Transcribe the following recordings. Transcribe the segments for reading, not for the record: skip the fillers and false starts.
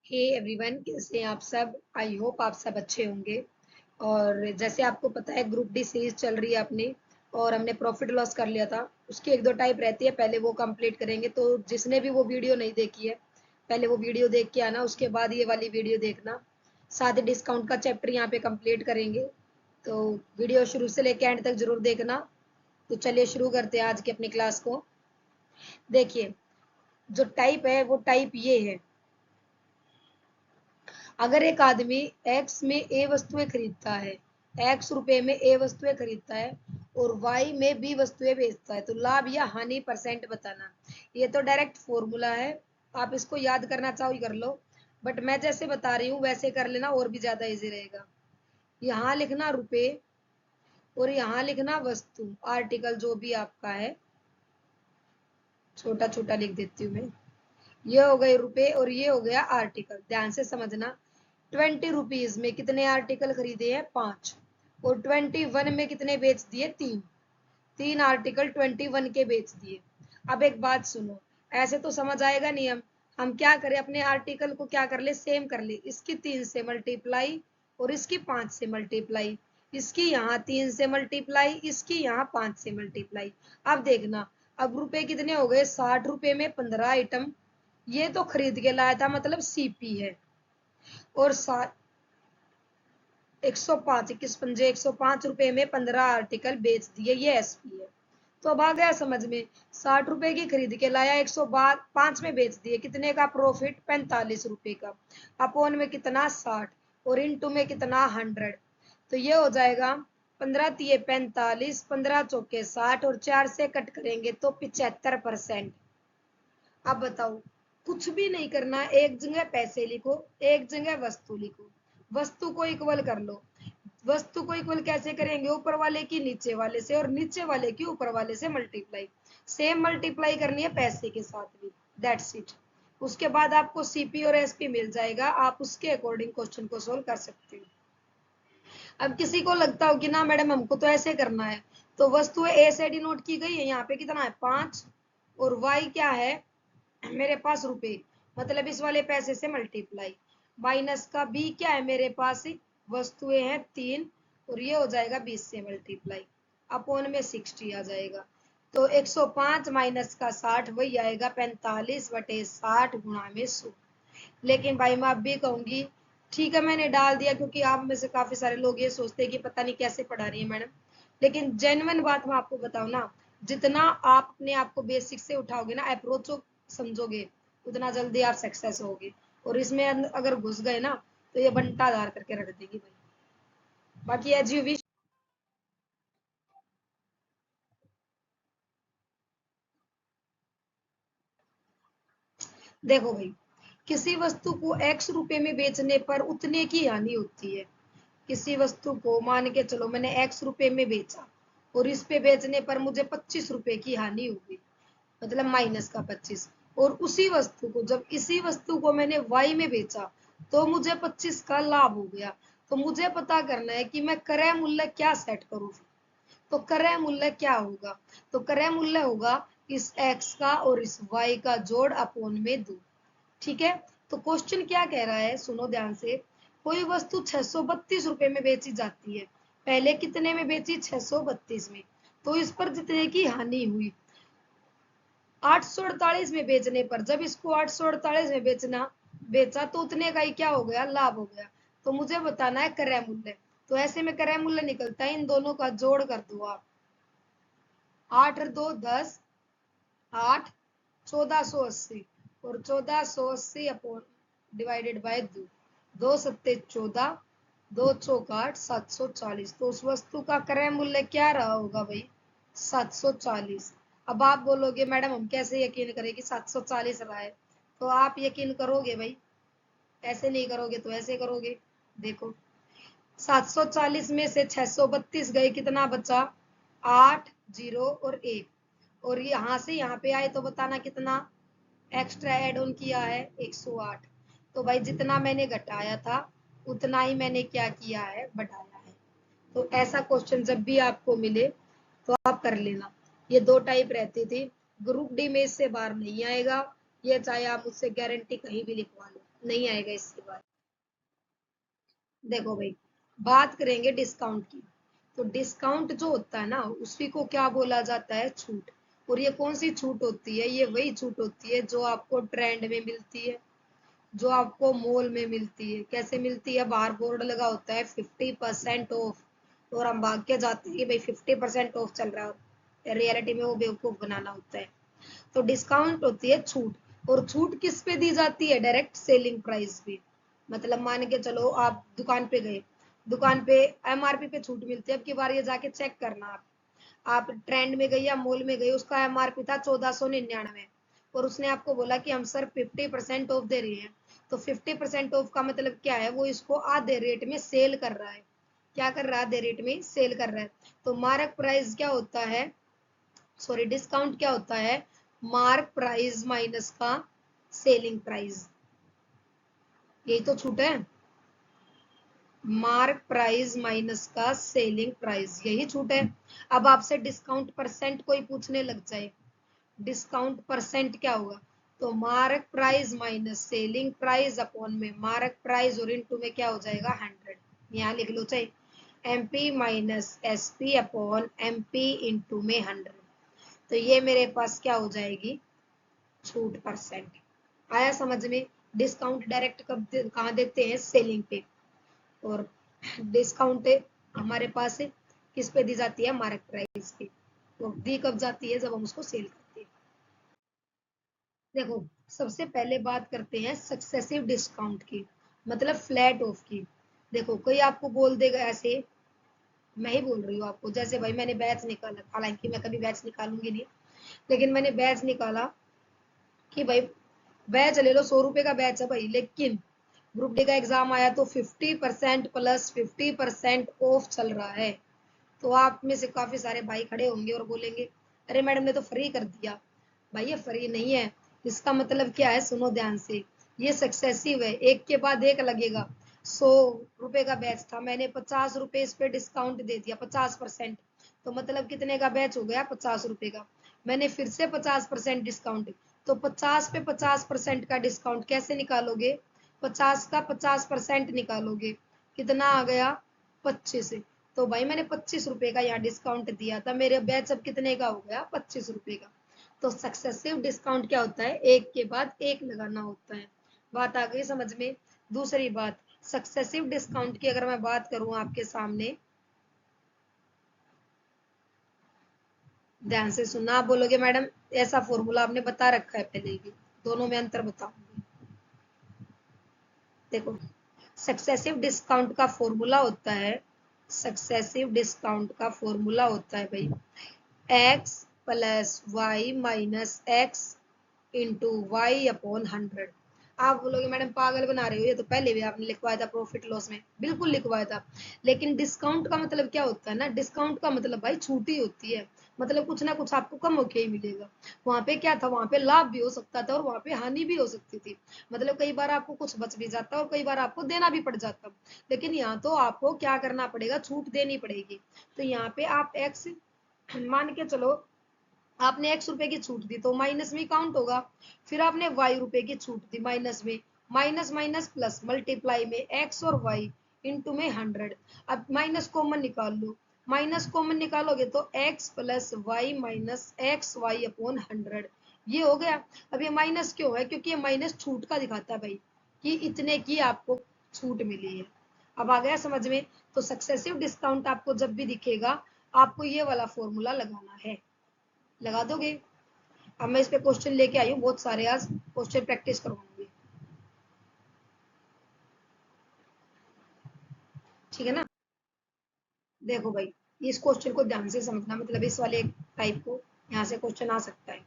Hey everyone, कैसे हैं आप सब। आई होप आप सब अच्छे होंगे। और जैसे आपको पता है ग्रुप डी सीरीज चल रही है अपनी, और हमने प्रॉफिट लॉस कर लिया था। उसकी एक दो टाइप रहती है, पहले वो कंप्लीट करेंगे। तो जिसने भी वो वीडियो नहीं देखी है, पहले वो वीडियो देख के आना, उसके बाद ये वाली वीडियो देखना। साथ ही डिस्काउंट का चैप्टर यहाँ पे कंप्लीट करेंगे, तो वीडियो शुरू से लेकर एंड तक जरूर देखना। तो चलिए शुरू करते हैं आज की अपनी क्लास को। देखिए, जो टाइप है वो टाइप ये है। अगर एक आदमी एक्स में ए वस्तुएं खरीदता है, एक्स रुपए में ए वस्तुएं खरीदता है और वाई में बी वस्तुएं बेचता है, तो लाभ या हानि परसेंट बताना। ये तो डायरेक्ट फॉर्मूला है, आप इसको याद करना चाहो कर लो, बट मैं जैसे बता रही हूँ वैसे कर लेना और भी ज्यादा इजी रहेगा। यहाँ लिखना रुपए और यहाँ लिखना वस्तु, आर्टिकल जो भी आपका है, छोटा छोटा लिख देती हूँ मैं। ये हो गए रुपए और ये हो गया आर्टिकल, ध्यान से समझना। 20 रुपीज में कितने आर्टिकल खरीदे हैं? 5। और 21 में कितने बेच दिए? 3। 3 आर्टिकल 21 के बेच दिए। अब एक बात सुनो, ऐसे तो समझ आएगा नहीं। हम क्या करें, अपने आर्टिकल को क्या कर ले, सेम कर ले। इसकी 3 से मल्टीप्लाई और इसकी 5 से मल्टीप्लाई, इसकी यहाँ 3 से मल्टीप्लाई, इसकी यहाँ 5 से मल्टीप्लाई। अब देखना, अब रुपए कितने हो गए? 60 रुपए में 15 आइटम ये तो खरीद के लाया था, मतलब सीपी है। और 105, 21 105 रुपए में 15 आर्टिकल बेच दिए, ये एसपी है। तो अब आ गया समझ में। 60 रुपए की खरीद के लाया, 105 में बेच दिए, कितने का प्रॉफिट? 45 रुपए का। अपोन में कितना? 60, और इनटू में कितना? 100। तो ये हो जाएगा 15 तिये 45, 15 चौके 60, और 4 से कट करेंगे तो 75%। अब बताओ, कुछ भी नहीं करना, एक जगह पैसे लिखो, एक जगह वस्तु लिखो, वस्तु को इक्वल कर लो। वस्तु को इक्वल कैसे करेंगे? ऊपर वाले की नीचे वाले से, और नीचे वाले की ऊपर वाले से मल्टीप्लाई। सेम मल्टीप्लाई करनी है पैसे के साथ भी, दैट्स इट। उसके बाद आपको सीपी और एसपी मिल जाएगा, आप उसके अकॉर्डिंग क्वेश्चन को सोल्व कर सकते हो। अब किसी को लगता हो कि ना मैडम हमको तो ऐसे करना है, तो वस्तु ए से डिनोट की गई है, यहाँ पे कितना है? 5, और वाई क्या है मेरे पास? रुपए, मतलब इस वाले पैसे से मल्टीप्लाई। माइनस का बी क्या है मेरे पास? वस्तुएं हैं 3, और ये हो जाएगा 20 से मल्टीप्लाई, अपोन में 60 आ जाएगा। तो 105 माइनस का 60 वही आएगा 45/60 गुणा में 100। लेकिन भाई मैं अब भी कहूंगी, ठीक है मैंने डाल दिया, क्योंकि आप में से काफी सारे लोग ये सोचते हैं कि पता नहीं कैसे पढ़ा रही है मैडम। लेकिन जेन्युइन बात मैं आपको बताऊं ना, जितना आप अपने आप को बेसिक से उठाओगे ना, अप्रोच समझोगे, उतना जल्दी आप सक्सेस होगे। और इसमें अगर घुस गए ना, तो ये बंटाधार करके रख देगी भाई। बाकी एज यू विश। देखो भाई, किसी वस्तु को x रुपए में बेचने पर उतने की हानि होती है। किसी वस्तु को मान के चलो मैंने x रुपए में बेचा, और इस पे बेचने पर मुझे 25 रुपए की हानि होगी, मतलब माइनस का 25। और उसी वस्तु को, जब इसी वस्तु को मैंने y में बेचा, तो मुझे 25 का लाभ हो गया। तो मुझे पता करना है कि मैं क्रय मूल्य क्या सेट करूं। तो क्रय मूल्य क्या होगा? तो क्रय मूल्य होगा इस x का और इस y का जोड़ अपोन में 2। ठीक है। तो क्वेश्चन क्या कह रहा है, सुनो ध्यान से। कोई वस्तु 632 रुपए में बेची जाती है, पहले कितने में बेची? 632 में। तो इस पर जितने की हानि हुई, 848 में बेचने पर, जब इसको 848 में बेचा तो उतने का ही क्या हो गया? लाभ हो गया। तो मुझे बताना है क्रय मूल्य। तो ऐसे में क्रय मूल्य निकलता है, इन दोनों का जोड़ कर दो आप। 8 और 2 10, 8 1480, और 1480 अपॉन डिवाइडेड बाय 2, 2 सत्ते 14, 2 चौक 8, 740। तो उस वस्तु का क्रय मूल्य क्या रहा होगा भाई? 740। अब आप बोलोगे मैडम हम कैसे यकीन करें कि 740 रहा है? तो आप यकीन करोगे भाई, ऐसे नहीं करोगे तो ऐसे करोगे। देखो, 740 में से 632 गए, कितना बचा? 8 0 और 1, और यहाँ से यहाँ पे आए तो बताना कितना एक्स्ट्रा एड ऑन किया है? 108। तो भाई जितना मैंने घटाया था उतना ही मैंने क्या किया है? बढ़ाया है। तो ऐसा क्वेश्चन जब भी आपको मिले तो आप कर लेना। ये दो टाइप रहती थी, ग्रुप डी में इससे बाहर नहीं आएगा, ये चाहे आप मुझसे गारंटी कहीं भी लिखवा लो, नहीं आएगा इसके बाद। देखो भाई, बात करेंगे डिस्काउंट की। तो डिस्काउंट जो होता है ना, उसी को क्या बोला जाता है? छूट। और ये कौन सी छूट होती है? ये वही छूट होती है जो आपको ट्रेंड में मिलती है, जो आपको मॉल में मिलती है। कैसे मिलती है? बाहर बोर्ड लगा होता है 50% ऑफ, और हम भाग के जाते हैं कि भाई 50% ऑफ चल रहा है। रियलिटी में वो बेवकूफ बनाना होता है। तो डिस्काउंट होती है छूट। और छूट किस पे दी जाती है? डायरेक्ट सेलिंग प्राइस पे। मतलब मान के चलो आप दुकान पे गए, दुकान पे एमआरपी पे छूट मिलती है। अब की बार ये जाके चेक करना आप ट्रेंड में गए या मॉल में गए, उसका एमआरपी था 1499, और उसने आपको बोला कि हम सर 50% ऑफ दे रहे हैं। तो 50% ऑफ का मतलब क्या है? वो इसको आधे रेट में सेल कर रहा है। क्या कर रहा है? आधे रेट में सेल कर रहा है। तो मार्क प्राइस क्या होता है? सॉरी, डिस्काउंट क्या होता है? मार्क प्राइस माइनस का सेलिंग प्राइस। यही तो छूट है। मार्क प्राइस माइनस का सेलिंग प्राइस, यही छूट है। अब आपसे डिस्काउंट परसेंट कोई पूछने लग जाए, डिस्काउंट परसेंट क्या होगा? तो mark price minus selling price upon में मार्क प्राइस, और इनटू में क्या हो जाएगा? 100। यहाँ लिख लो चाहे MP minus SP upon MP into में 100। तो ये मेरे पास क्या हो जाएगी? छूट परसेंट। आया समझ में? डिस्काउंट डायरेक्ट कब कहाँ देते हैं? सेलिंग पे। और डिस्काउंट हमारे पास किस पे दी जाती है? मार्केट प्राइस पे। तो दी कब जाती है? जब हम उसको सेल करते हैं। देखो, सबसे पहले बात करते हैं सक्सेसिव डिस्काउंट की, मतलब फ्लैट ऑफ की। देखो, कोई आपको बोल देगा ऐसे, मैं ही बोल रही हूँ आपको, जैसे भाई मैंने बैच निकाला, हालांकि मैं कभी बैच निकालूंगी नहीं, लेकिन मैंने बैच निकाला कि भाई बैच ले लो, 100 रुपए का बैच है भाई, लेकिन ग्रुप डी का एग्जाम आया तो 50% प्लस 50% ऑफ चल रहा है। तो आप में से काफी सारे भाई खड़े होंगे और बोलेंगे, अरे मैडम ने तो फ्री कर दिया। भाई ये फ्री नहीं है। इसका मतलब क्या है? सुनो ध्यान से। ये सक्सेसिव है, एक के बाद एक लगेगा। 100 रुपए का बैच था, मैंने 50 रुपए इस पे डिस्काउंट दे दिया, 50%। तो मतलब कितने का बैच हो गया? 50 रुपए का। मैंने फिर से 50% डिस्काउंट। तो 50 पे 50% का डिस्काउंट कैसे निकालोगे? 50 का 50% निकालोगे, कितना आ गया? 25। तो भाई मैंने 25 रुपए का यहाँ डिस्काउंट दिया था, मेरे बैच अब कितने का हो गया? 25 रुपए का। तो सक्सेसिव डिस्काउंट क्या होता है? एक के बाद एक लगाना होता है। बात आ गई समझ में? दूसरी बात, सक्सेसिव डिस्काउंट की अगर मैं बात करूं आपके सामने, ध्यान से सुनना। आप बोलोगे मैडम ऐसा फॉर्मूला आपने बता रखा है पहले भी, दोनों में अंतर बताऊंगी। देखो, सक्सेसिव डिस्काउंट का फॉर्मूला होता है, सक्सेसिव डिस्काउंट का फॉर्मूला होता है भाई x plus y minus x into y upon 100। आप बोलोगे मैडम पागल बना रहे हो, ये तो पहले भी आपने लिखवाया था प्रॉफिट लॉस में। बिल्कुल लिखवाया था, लेकिन डिस्काउंट का मतलब क्या होता है ना? डिस्काउंट का मतलब भाई छूटी होती है, मतलब कुछ ना कुछ आपको कम होके ही मिलेगा। वहां पे क्या था? वहां पे लाभ भी हो सकता था और वहां पे हानि भी हो सकती थी। मतलब कई बार आपको कुछ बच भी जाता और कई बार आपको देना भी पड़ जाता, लेकिन यहाँ तो आपको क्या करना पड़ेगा? छूट देनी पड़ेगी। तो यहाँ पे आप एक्स मान के चलो, आपने x रुपए की छूट दी तो माइनस में काउंट होगा। फिर आपने y रुपए की छूट दी माइनस में, माइनस माइनस प्लस मल्टीप्लाई में x और y इंटू में 100। अब माइनस कॉमन निकाल लो, माइनस कॉमन निकालोगे तो x plus y minus x y upon 100, ये हो गया। अब ये माइनस क्यों है? क्योंकि ये माइनस छूट का दिखाता है भाई, कि इतने की आपको छूट मिली है। अब आ गया समझ में? तो सक्सेसिव डिस्काउंट आपको जब भी दिखेगा, आपको ये वाला फॉर्मूला लगाना है। लगा दोगे? अब मैं इस पे क्वेश्चन लेके आई हूँ बहुत सारे, आज क्वेश्चन प्रैक्टिस करवाऊंगी, ठीक है ना? देखो भाई, इस क्वेश्चन को ध्यान से समझना, मतलब इस वाले टाइप को, यहाँ से क्वेश्चन आ सकता है।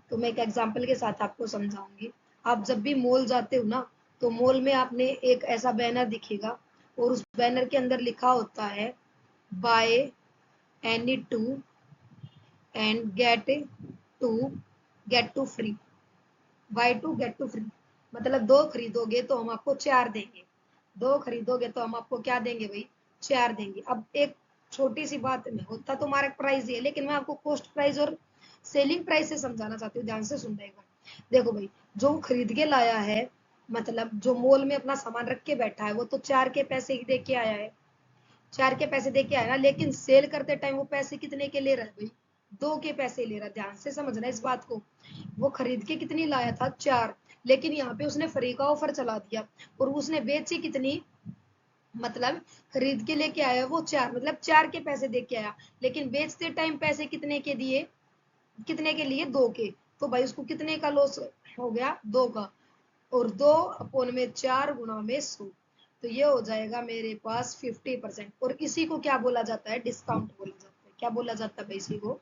तो मैं एक एग्जांपल के साथ आपको समझाऊंगी। आप जब भी मॉल जाते हो ना, तो मॉल में आपने एक ऐसा बैनर दिखेगा, और उस बैनर के अंदर लिखा होता है buy any two and get two free. Buy two get two free, मतलब दो खरीदोगे तो हम आपको चार देंगे, दो खरीदोगे तो हम आपको क्या देंगे भाई? चार देंगे। अब एक छोटी सी बात में, होता तो मार्केट प्राइस ही है, लेकिन मैं आपको कॉस्ट प्राइस और सेलिंग प्राइस से समझाना चाहती हूँ, ध्यान से सुनना एक बार। देखो भाई, जो खरीद के लाया है, मतलब जो मॉल में अपना सामान रख के बैठा है, वो तो 4 के पैसे ही दे के आया है, 4 के पैसे दे के आया ना। लेकिन सेल करते टाइम वो पैसे कितने के ले रहा है भाई? 2 के पैसे ले रहा है। ध्यान से समझना इस बात को। वो खरीद के कितनी लाया था? 4। लेकिन यहाँ पे उसने फ्री का ऑफर चला दिया और उसने बेची कितनी? मतलब खरीद के लेके आया वो 4, मतलब 4 के पैसे दे के आया, लेकिन बेचते टाइम पैसे कितने के दिए? कितने के लिए? 2 के। तो भाई उसको कितने का लॉस हो गया? 2 का। और 2 अपोन में 4 गुणा में 100, तो ये हो जाएगा मेरे पास 50%। और इसी को क्या बोला जाता है? डिस्काउंट बोला जाता है। क्या बोला जाता है भाई? इसी को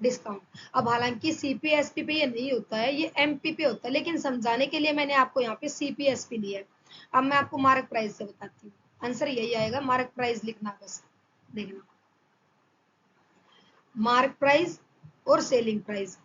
डिस्काउंट। अब हालांकि सीपीएसपी पे ये नहीं होता है, ये एमपी पे होता है, लेकिन समझाने के लिए मैंने आपको यहाँ पे सीपीएसपी लिया है। अब मैं आपको मार्क प्राइस से बताती हूँ। आंसर यही आएगा, मार्क प्राइस लिखना बस। देखना, मार्क प्राइस और सेलिंग प्राइस।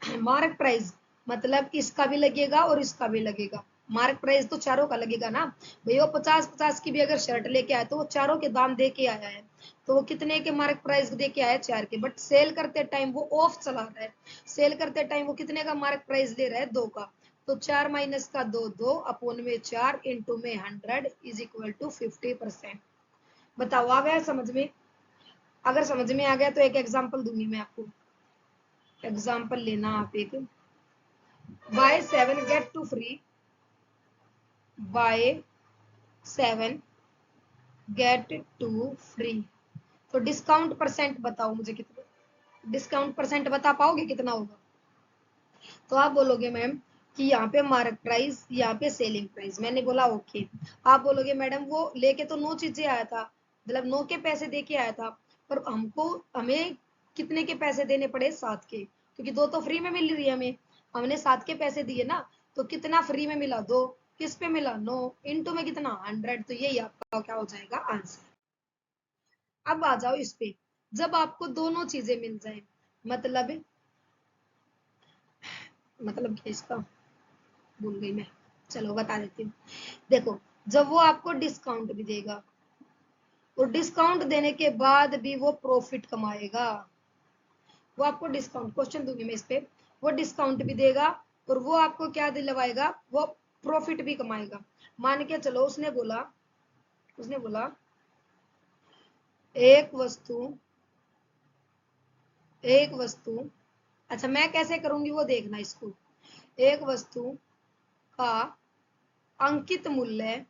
मार्क प्राइस मतलब इसका भी लगेगा और इसका भी लगेगा। मार्क प्राइस तो चारों का लगेगा ना भाई। वो 50-50 की भी अगर शर्ट लेके आए तो वो चारों के दाम दे के आया है, तो वो कितने के मार्क प्राइस दे के आया? 4 के। बट सेल करते टाइम वो ऑफ चला रहा है, सेल करते टाइम वो कितने का मार्क प्राइस दे रहा है? 2 का। तो 4 माइनस का 2, 2 अपोन में 4 इंटू में 100 इज इक्वल टू 50%। बताओ आ गया समझ में? अगर समझ में आ गया तो एक एग्जाम्पल दूंगी मैं आपको। एग्जाम्पल लेना आप एक। Buy 7 get 2 free, buy 7 get 2 free. तो डिस्काउंट परसेंट बताओ मुझे कितना? डिस्काउंट परसेंट बता पाओगे कितना होगा? तो आप बोलोगे मैम कि यहाँ पे मार्क प्राइस, यहाँ पे सेलिंग प्राइस। मैंने बोला ओके। आप बोलोगे मैडम वो लेके तो 9 चीजें आया था, मतलब 9 के पैसे दे के आया था, पर हमें कितने के पैसे देने पड़े? 7 के, क्योंकि 2 तो फ्री में मिल रही है हमें। हमने 7 के पैसे दिए ना, तो कितना फ्री में मिला? 2। किस पे मिला? 9 इंटू में कितना? 100। तो यही आपका क्या हो जाएगा? आंसर। अब आ जाओ इस पे। जब आपको दोनों चीजें मिल जाए, मतलब क्या इसका? भूल गई मैं, चलो बता देती हूँ। देखो, जब वो आपको डिस्काउंट भी देगा और डिस्काउंट देने के बाद भी वो प्रॉफिट कमाएगा, वो आपको डिस्काउंट, क्वेश्चन दूंगी मैं इस पे, वो डिस्काउंट भी देगा और वो आपको क्या दिलवाएगा? वो प्रॉफिट भी कमाएगा। मान के चलो उसने बोला एक वस्तु, अच्छा मैं कैसे करूंगी वो देखना इसको। एक वस्तु का अंकित मूल्य,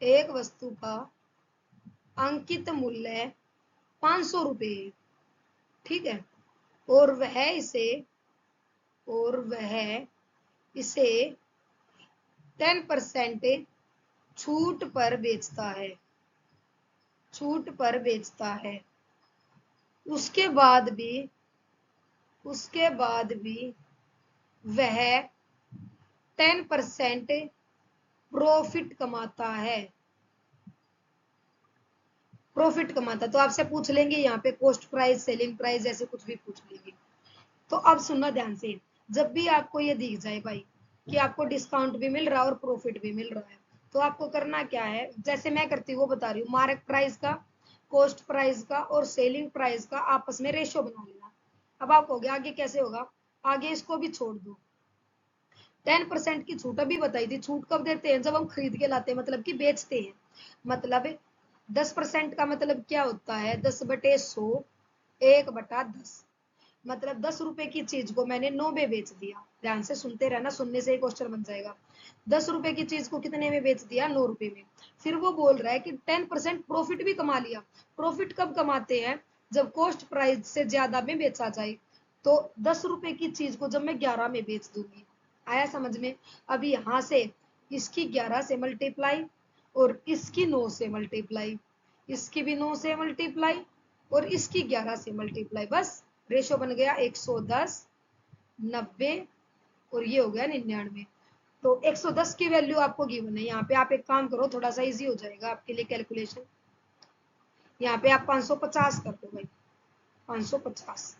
एक वस्तु का अंकित मूल्य 500 रुपए, ठीक है, और वह इसे 10% छूट पर बेचता है, छूट पर बेचता है। उसके बाद भी वह 10% प्रॉफिट कमाता है, प्रॉफिट कमाता। तो आपसे पूछ लेंगे यहाँ पे कॉस्ट प्राइस, सेलिंग प्राइस, ऐसे कुछ भी पूछ लेंगे। तो अब सुनना ध्यान से। जब भी आपको ये दिख जाए भाई कि आपको डिस्काउंट भी मिल रहा है और प्रॉफिट भी मिल रहा है, तो आपको करना क्या है? जैसे मैं करती हूँ वो बता रही हूँ। मार्क प्राइस का, कॉस्ट प्राइस का और सेलिंग प्राइस का आपस में रेशियो बना लेना। अब आप कहोगे आगे कैसे होगा? आगे इसको भी छोड़ दो। 10% की छूट अभी बताई थी। छूट कब देते हैं? जब हम खरीद के लाते हैं, मतलब कि बेचते हैं। मतलब 10% का मतलब क्या होता है? 10/100, 1/10। मतलब 10 रुपए की चीज को मैंने 9 में बेच दिया। ध्यान से सुनते रहना, सुनने से ही क्वेश्चन बन जाएगा। 10 रुपए की चीज को कितने में बेच दिया? 9 रुपए में। फिर वो बोल रहा है कि 10% प्रॉफिट भी कमा लिया। प्रॉफिट कब कमाते हैं? जब कॉस्ट प्राइस से ज्यादा में बेचा जाए। तो 10 रुपए की चीज को जब मैं 11 में बेच दूंगी, आया समझ में? अब यहाँ से इसकी 11 से मल्टीप्लाई और इसकी 9 से मल्टीप्लाई, इसकी भी 9 से मल्टीप्लाई और इसकी 11 से मल्टीप्लाई। बस रेशो बन गया 110, 90 और ये हो गया 99। तो 110 की वैल्यू आपको गिवन है। यहाँ पे आप एक काम करो, थोड़ा सा इजी हो जाएगा आपके लिए कैलकुलेशन। यहाँ पे आप 550 कर दो भाई, 550।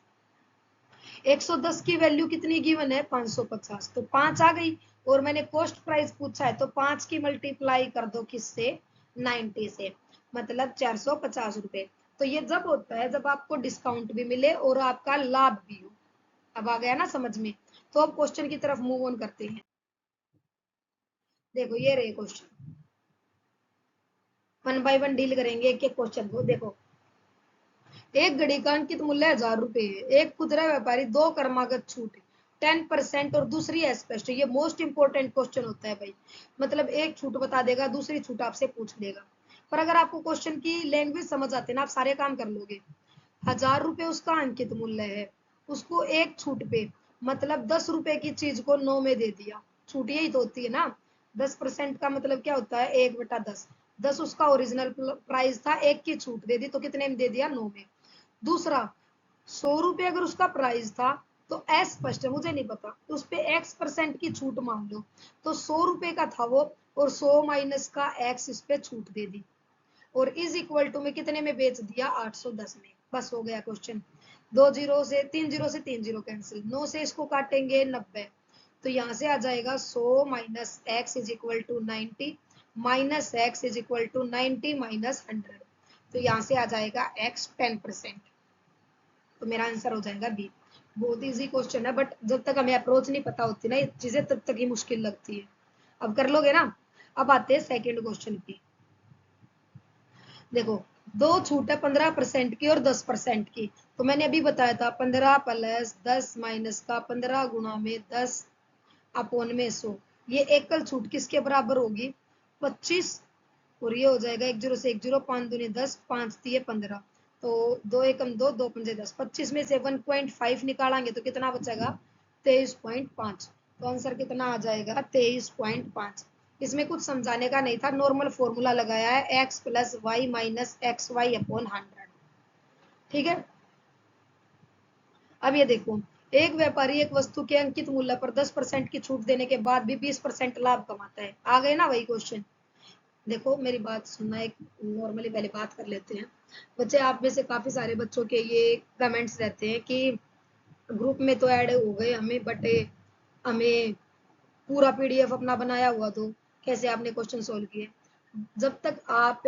110 की वैल्यू कितनी गिवन है? 550। तो 5 आ गई और मैंने कॉस्ट प्राइस पूछा है, तो 5 की मल्टीप्लाई कर दो किससे? 90 से, मतलब 450 रुपए। तो ये जब होता है जब आपको डिस्काउंट भी मिले और आपका लाभ भी हो। अब आ गया ना समझ में? तो अब क्वेश्चन की तरफ मूव ऑन करते हैं। देखो ये रहे क्वेश्चन, 1 बाय 1 डील करेंगे एक एक क्वेश्चन को। देखो, एक घड़ी का अंकित मूल्य 1000 रुपए है, एक खुदरा व्यापारी 2 क्रमागत छूट 10% और दूसरी एस्पेस्ट। ये मोस्ट इंपोर्टेंट क्वेश्चन होता है भाई, मतलब एक छूट बता देगा, दूसरी छूट आपसे पूछ लेगा। पर अगर आपको क्वेश्चन की लैंग्वेज समझ आती है ना, आप सारे काम कर लोगे। 1000 रुपए उसका अंकित मूल्य है, उसको एक छूट पे मतलब 10 रुपए की चीज को 9 में दे दिया। छूट यही तो होती है ना, 10% का मतलब क्या होता है, 1/10। 10 उसका ओरिजिनल प्राइस था, एक की छूट दे दी तो कितने में दे दिया, 9 में। दूसरा, 100 रुपये अगर उसका प्राइस था तो स्पष्ट है, मुझे नहीं पता, तो उस पे x% की छूट मान लो, तो 100 रुपये का था वो, और 100 माइनस का x इस पे छूट दे दी, और इज इक्वल टू में कितने में बेच दिया, 810 में। बस हो गया क्वेश्चन। 3 जीरो से 3 कैंसिल, 9 से इसको काटेंगे 90, तो यहाँ से आ जाएगा 100 minus x is equal to 90 minus x is equal to 90 minus 100, तो यहाँ से आ जाएगा x 10%, तो मेरा आंसर हो जाएगा बी। बहुत इजी क्वेश्चन है, बट जब तक हमें अप्रोच नहीं पता होती ना ये चीजें, तब तक ही मुश्किल लगती है। अब कर लोगे ना। अब आते हैं सेकेंड क्वेश्चन की। देखो, दो छूट है 15% की और 10% की, तो मैंने अभी बताया था 15 प्लस 10 माइनस का 15 गुणा में 10 अपॉन में 100। ये एकल छूट किसके बराबर होगी, 25, और ये हो जाएगा 1 जीरो से 1 जीरो, 5 दूनी 10, 5 दिए 15, तो 2 एकम 2, 2 पंजे 10, 25 में से 1.5 निकालेंगे तो कितना बचेगा, 23.5। तो आंसर कितना आ जाएगा, 23.5। इसमें कुछ समझाने का नहीं था, नॉर्मल फॉर्मूला लगाया है, x plus y minus x y upon 100। ठीक है। अब ये देखो, एक व्यापारी एक वस्तु के अंकित मूल्य पर 10% की छूट देने के बाद भी 20% लाभ कमाता है। आ गए ना वही क्वेश्चन। देखो मेरी बात सुनना, एक नॉर्मली पहले बात कर लेते हैं। बच्चे, आप में से काफी सारे बच्चों के ये कमेंट्स रहते हैं कि ग्रुप में तो ऐड हो गए हमें, बट हमें पूरा पीडीएफ अपना बनाया हुआ, तो कैसे आपने क्वेश्चन सोल्व किए। जब तक आप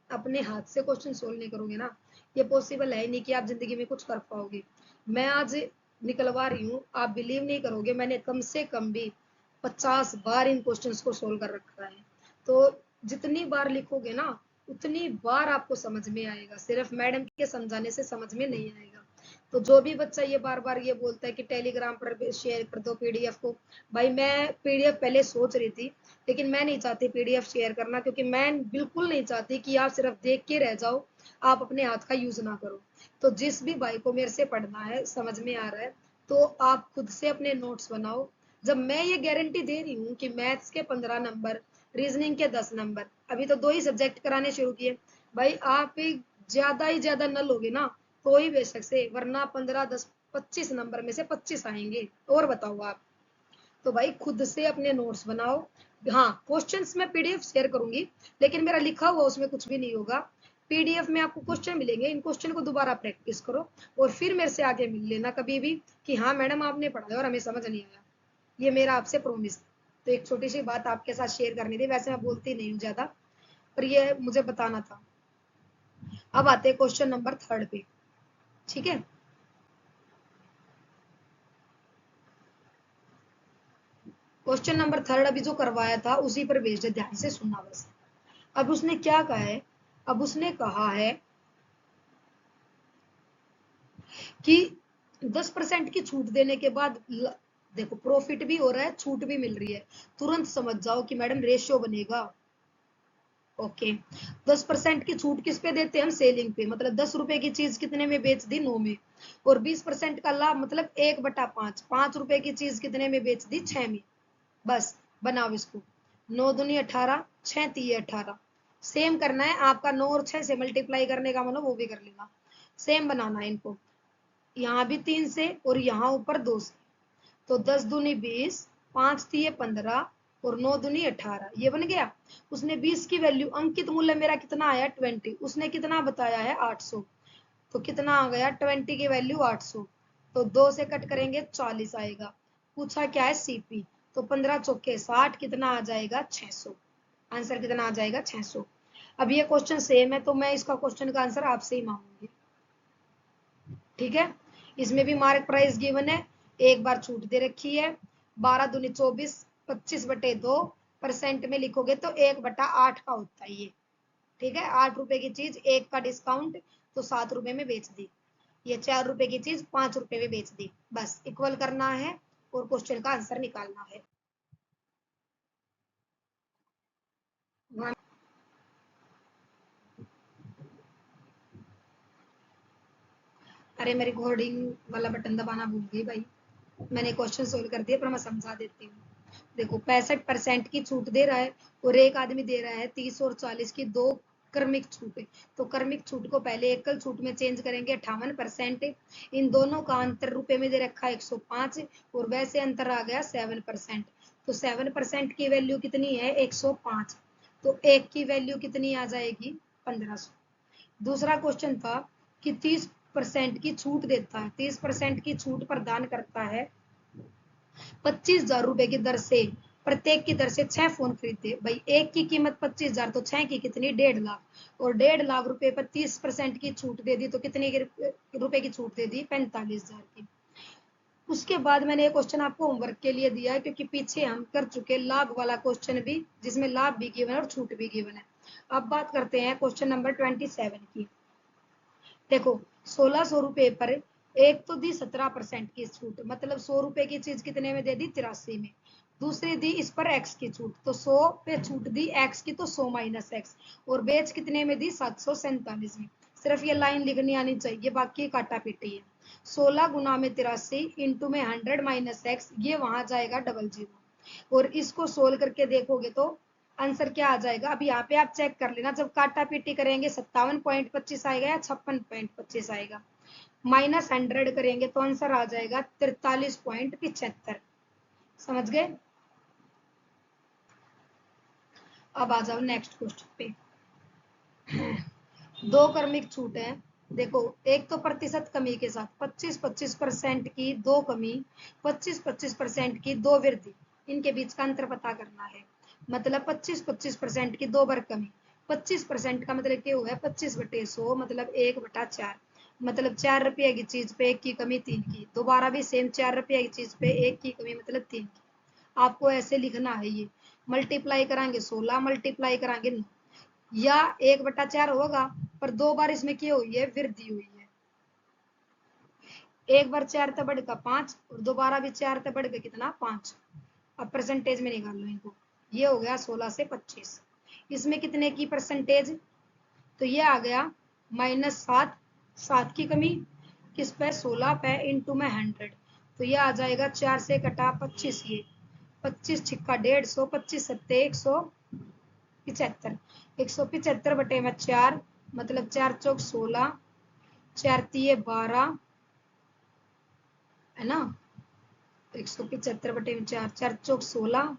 अपने हाथ से क्वेश्चन सोल्व नहीं करोगे ना, ये पॉसिबल है नहीं कि आप जिंदगी में कुछ कर पाओगे। मैं आज निकलवा रही हूँ, आप बिलीव नहीं करोगे, मैंने कम से कम भी 50 बार इन क्वेश्चंस को सोल्व कर रखा है। तो जितनी बार लिखोगे ना, उतनी बार आपको समझ में आएगा, सिर्फ मैडम के समझाने से समझ में नहीं आएगा। तो जो भी बच्चा ये बार बार ये बोलता है कि टेलीग्राम पर शेयर कर दो पीडीएफ को, भाई मैं पीडीएफ पहले सोच रही थी, लेकिन मैं नहीं चाहती पीडीएफ शेयर करना, क्योंकि मैं बिल्कुल नहीं चाहती कि आप सिर्फ देख के रह जाओ, आप अपने हाथ का यूज ना करो। तो जिस भी भाई को मेरे से पढ़ना है, समझ में आ रहा है, तो आप खुद से अपने नोट्स बनाओ। जब मैं ये गारंटी दे रही हूँ कि मैथ्स के 15 नंबर, रीजनिंग के 10 नंबर, अभी तो 2 ही सब्जेक्ट कराने शुरू किए, भाई आप ज्यादा ही ज्यादा न लोगे ना तो ही बेशक से, वरना 15 10 25 नंबर में से 25 आएंगे। और बताओ आप। तो भाई खुद से अपने नोट्स बनाओ। हाँ, क्वेश्चंस में पीडीएफ शेयर करूंगी, लेकिन मेरा लिखा हुआ उसमें कुछ भी नहीं होगा। पीडीएफ में आपको क्वेश्चन मिलेंगे, इन क्वेश्चन को दोबारा प्रैक्टिस करो, और फिर मेरे से आके मिल लेना कभी भी कि हाँ मैडम आपने पढ़ाया और हमें समझ नहीं आया। ये मेरा आपसे प्रोमिस। तो एक छोटी सी बात आपके साथ शेयर करनी थी, वैसे मैं बोलती नहीं हूँ ज्यादा, पर ये मुझे बताना था। अब आते हैं क्वेश्चन नंबर 3 पे। ठीक है। क्वेश्चन नंबर 3 अभी जो करवाया था उसी पर बेस्ड है, ध्यान से सुनना बस। अब उसने क्या कहा है, अब उसने कहा है कि 10% की छूट देने के बाद देखो प्रॉफिट भी हो रहा है, छूट भी मिल रही है। तुरंत समझ जाओ कि मैडम रेशियो बनेगा। ओके। 10% की छूट किस पे देते हैं हम, सेलिंग पे, मतलब 10 रुपए की चीज कितने में बेच दी, 9 में। और 20% का लाभ मतलब 1/5, 5 रुपए की चीज कितने में बेच दी, 6 में। बस बनाओ इसको, 9 दूनी 18, 6 तीय 18। सेम करना है आपका, 9 और 6 से मल्टीप्लाई करने का, मतलब वो भी कर लेना। सेम बनाना है इनको, यहाँ भी 3 से और यहाँ ऊपर 2 से। तो 10 दूनी 20, 5 दिए 15 और 9 दूनी 18, ये बन गया। उसने 20 की वैल्यू, अंकित मूल्य मेरा कितना आया 20, उसने कितना बताया है 800, तो कितना आ गया 20 की वैल्यू 800, तो 2 से कट करेंगे 40 आएगा। पूछा क्या है सीपी, तो 15 चौके 60, कितना आ जाएगा 600। आंसर कितना आ जाएगा 600। अब ये क्वेश्चन सेम है, तो मैं इसका क्वेश्चन का आंसर आपसे ही मांगूंगी। ठीक है। इसमें भी मार्क प्राइस गिवन है, एक बार छूट दे रखी है, 12 दूनी 24, 25/2% में लिखोगे तो 1/8 का होता है ये। ठीक है, 8 रुपए की चीज 1 का डिस्काउंट तो 7 रुपए में बेच दी। ये 4 रुपए की चीज 5 रुपए में बेच दी। बस इक्वल करना है और क्वेश्चन का आंसर निकालना है। अरे मैं रिकॉर्डिंग वाला बटन दबाना भूल गई भाई। मैंने क्वेश्चन सोल्व कर दिया, पर मैं समझा देती हूँ। देखो 65% की छूट दे रहा है और एक आदमी दे रहा है 30 और 40 की दो क्रमिक छूट। तो क्रमिक छूट को पहले एकल छूट में चेंज करेंगे 58%। इन दोनों का अंतर रुपए में दे रखा है 105 और वैसे अंतर आ गया 7%। तो 7% की वैल्यू कितनी है 105। तो एक की वैल्यू कितनी आ जाएगी 1500। दूसरा क्वेश्चन था कि 30% की छूट देता है, 30% की छूट प्रदान करता है 25,000 रुपए की दर से, प्रत्येक की दर से 6 फोन खरीदते। भाई एक की कीमत 25,000 तो 6 की कितनी 1.5 लाख और 1.5 लाख रुपए पर 30% की छूट दे दी तो कितने रुपए की छूट दे दी 45,000 की। उसके बाद मैंने एक क्वेश्चन आपको होमवर्क के लिए दिया है क्योंकि पीछे हम कर चुके लाभ वाला क्वेश्चन भी, जिसमें लाभ भी गिवन है और छूट भी गिवन है। अब बात करते हैं क्वेश्चन नंबर 27 की। देखो 1600 रुपए पर एक तो दी 17% की छूट, मतलब 100 रुपए की चीज कितने में दे दी 83 में। दूसरी दी इस पर x की छूट, तो 100 पे छूट दी x की तो 100 माइनस एक्स, और बेच कितने में दी 747 में। सिर्फ ये लाइन लिखनी आनी चाहिए, बाकी काटा पीटी है। 16 गुना में 83 इंटू में 100 माइनस एक्स, ये वहां जाएगा 00 और इसको सोल्व करके देखोगे तो आंसर क्या आ जाएगा। अब यहाँ पे आप चेक कर लेना, जब काटा पीटी करेंगे 57.25 आएगा या 56.25 आएगा। -100 करेंगे तो आंसर आ जाएगा 43.75। समझ गए। अब आ जाओ नेक्स्ट क्वेश्चन पे। दो क्रमिक छूट है। देखो एक तो प्रतिशत कमी के साथ 25-25% की दो कमी, 25-25% की दो वृद्धि, इनके बीच का अंतर पता करना है। मतलब 25-25% की दो बार कमी, 25% का मतलब क्या हुआ है 25/100 मतलब 1/4, मतलब 4 रुपये की चीज पे एक की कमी 3 की, दोबारा भी सेम 4 रुपये की चीज पे एक की कमी मतलब 3 की। आपको ऐसे लिखना है, ये मल्टीप्लाई कराएंगे 16, मल्टीप्लाई कराएंगे 9, या 1/4 होगा पर दो बार इसमें क्या हुई है वृद्धि हुई है। एक बार 4 तो बढ़ का 5 और दोबारा भी 4 तो बढ़ के कितना 5। अब परसेंटेज में निकाल लो इनको, ये हो गया 16 से 25। इसमें कितने की परसेंटेज, तो ये आ गया -7, 7 की कमी किस पे 16 पे इंटू में 100, तो ये आ जाएगा 4 से कटा 25, ये 25 छिक्का 150, 25 सत्ते 175, 175/4 मतलब 4 चौक 16, 4 तिये 12 है ना। 175/4, 4 चौक 16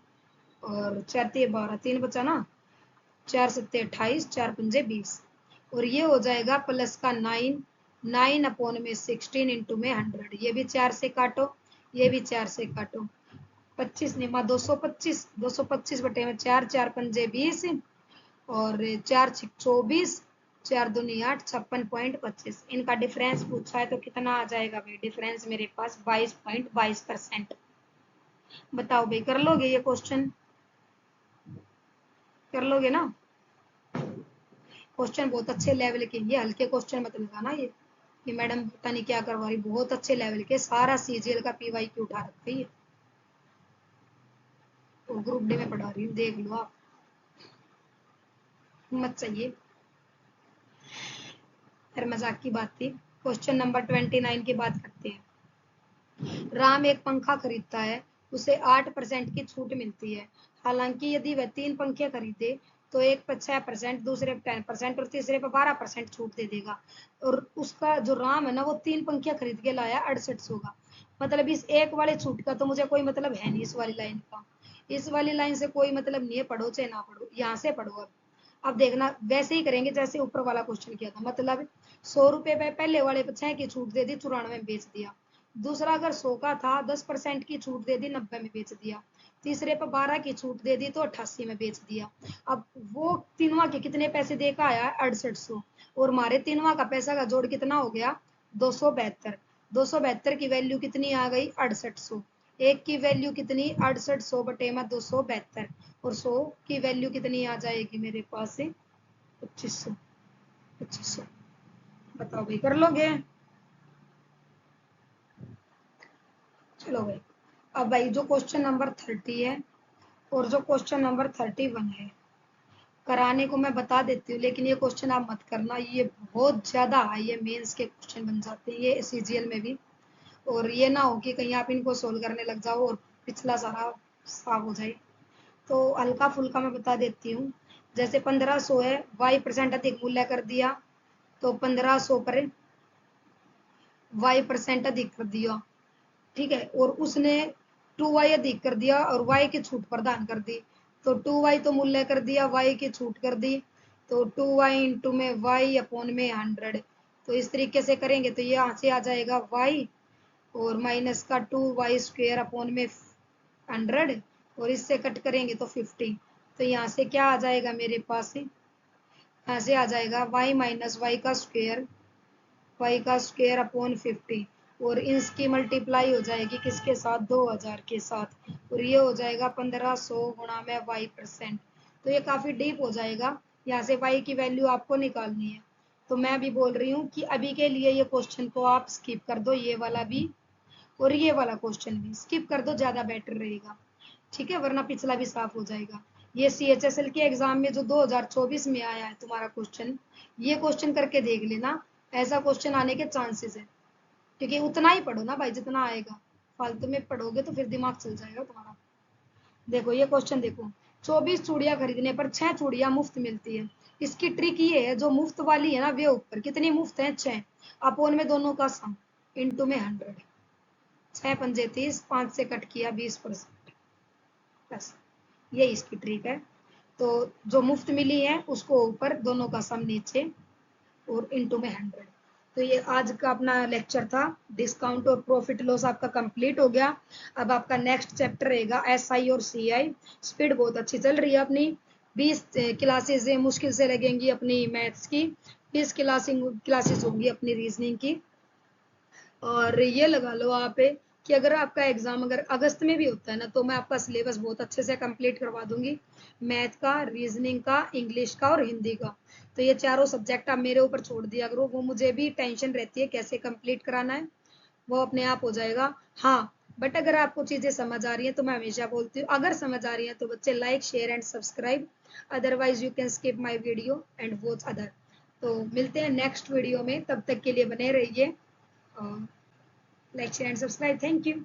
और 4 तिये 12, 3 बचा ना, 4 सत्ते 28, 4 पंजे 20 और ये हो जाएगा प्लस का 9, 9/16 इंटू में 100। ये भी 4 से काटो, ये भी 4 से काटो, 25 निमा 225, 225/4, 4 पंजे 20 और 4 छिक 24, 4 दूनी 8, 56.25। इनका डिफरेंस पूछा है तो कितना आ जाएगा भाई, डिफरेंस मेरे पास 22.22%। बताओ भाई कर लोगे ये क्वेश्चन, कर लोगे ना। क्वेश्चन बहुत अच्छे लेवल के, ये हल्के क्वेश्चन मत लगाना ये मैडम पता नहीं क्या करवा रही, बहुत अच्छे लेवल के, सारा सीजीएल का पीवाईक्यू उठा रखा है, तो ग्रुप डी में पढ़ा रही हूँ, देख लो आप, हिम्मत चाहिए। फिर मजाक की बात थी। क्वेश्चन नंबर 29 की बात करते हैं। राम एक पंखा खरीदता है, उसे 8% की छूट मिलती है। हालांकि यदि वह 3 पंखे खरीदे तो एक पर 6%, दूसरे पर 10% और तीसरे पर 12% छूट दे देगा। और उसका जो राम है ना वो 3 पंखे खरीद के लाया 6800 का। मतलब इस एक वाले छूट का तो मुझे कोई मतलब है नहीं, इस वाली लाइन का, इस वाली लाइन से कोई मतलब नहीं है, पढ़ो चाहे ना पढ़ो, यहाँ से पढ़ो। अब देखना वैसे ही करेंगे जैसे ऊपर वाला क्वेश्चन किया था, मतलब 100 रुपए पे पहले वाले पे 6 की छूट दे दी 94 में बेच दिया। दूसरा अगर 100 का था 10% की छूट दे दी 90 में बेच दिया। तीसरे पर 12 की छूट दे दी तो 88 में बेच दिया। अब वो तीनवा के कितने पैसे देकर आया 6800 और हमारे तीनवा का पैसा का जोड़ कितना हो गया 272। 272 की वैल्यू कितनी आ गई 6800। एक की वैल्यू कितनी 6800 बटे में 272 और 100 की वैल्यू कितनी आ जाएगी मेरे पास से 2500। 2500 बताओ भाई कर लोगे? चलो भाई अब भाई जो क्वेश्चन नंबर 30 है और जो क्वेश्चन नंबर 31 है कराने को मैं बता देती हूँ, लेकिन ये क्वेश्चन आप मत करना, ये बहुत ज्यादा हाई है, मेंस के क्वेश्चन बन जाते हैं ये सीजीएल में भी। और ये ना हो कि कहीं आप इनको सोल्व करने लग जाओ और पिछला सारा साफ हो जाए। तो हल्का फुल्का मैं बता देती हूँ। जैसे 1500 है, y% अधिक मूल्य कर दिया तो 1500 पर y% अधिक कर दिया, ठीक है। और उसने 2y अधिक कर दिया और y की छूट प्रदान कर दी, तो 2y तो मूल्य कर दिया, y की छूट कर दी, तो 2y इंटू में y अपॉन में 100। तो इस तरीके से करेंगे तो ये यहाँ से आ जाएगा y और माइनस का 2y स्क्वेयर अपॉन में 100 और इससे कट करेंगे तो 50। तो यहाँ से क्या आ जाएगा मेरे पास, यहाँ से आ जाएगा y माइनस वाई का स्क्वेयर अपॉन 50 और इसकी मल्टीप्लाई हो जाएगी किसके साथ 2000 के साथ और ये हो जाएगा 1500 गुणा में y%। तो ये काफी डीप हो जाएगा, यहाँ से y की वैल्यू आपको निकालनी है। तो मैं भी बोल रही हूँ कि अभी के लिए ये क्वेश्चन को आप स्किप कर दो, ये वाला भी और ये वाला क्वेश्चन भी स्किप कर दो, ज्यादा बेटर रहेगा, ठीक है, वरना पिछला भी साफ हो जाएगा। ये CHSL के एग्जाम में जो 2024 में आया है तुम्हारा क्वेश्चन, ये क्वेश्चन करके देख लेना, ऐसा क्वेश्चन आने के चांसेस है। क्योंकि उतना ही पढ़ो ना भाई जितना आएगा, फालतू में पढ़ोगे तो फिर दिमाग चल जाएगा तुम्हारा। देखो ये क्वेश्चन देखो, 24 चूड़ियां खरीदने पर 6 चूड़ियां मुफ्त मिलती है। इसकी ट्रिक ये है, जो मुफ्त वाली है ना वे ऊपर, कितनी मुफ्त है 6, अपोन में दोनों का सम इंटू में 100, 6 पंजे 30, 5 से कट किया 20%, बस ये इसकी ट्रिक है। तो जो मुफ्त मिली है उसको ऊपर, दोनों का सम नीचे और इनटू में 100। तो ये आज का अपना लेक्चर था, डिस्काउंट और प्रॉफिट लॉस आपका कंप्लीट हो गया। अब आपका नेक्स्ट चैप्टर रहेगा SI और CI। स्पीड बहुत अच्छी चल रही है अपनी, 20 क्लासेस मुश्किल से लगेंगी अपनी मैथ्स की, 20 क्लासेस होंगी अपनी रीजनिंग की। और ये लगा लो आप कि अगर आपका एग्जाम अगर अगस्त में भी होता है ना, तो मैं आपका सिलेबस बहुत अच्छे से कंप्लीट करवा दूंगी, मैथ का, रीजनिंग का, इंग्लिश का और हिंदी का। तो ये चारों सब्जेक्ट आप मेरे ऊपर छोड़ दिया करो, वो मुझे भी टेंशन रहती है कैसे कंप्लीट कराना है, वो अपने आप हो जाएगा। हाँ बट अगर आपको चीजें समझ आ रही है तो मैं हमेशा बोलती हूँ, अगर समझ आ रही है तो बच्चे like share and subscribe, otherwise you can skip my video and watch other. तो मिलते हैं नेक्स्ट वीडियो में, तब तक के लिए बने रहिए। Like, share and subscribe. Thank you.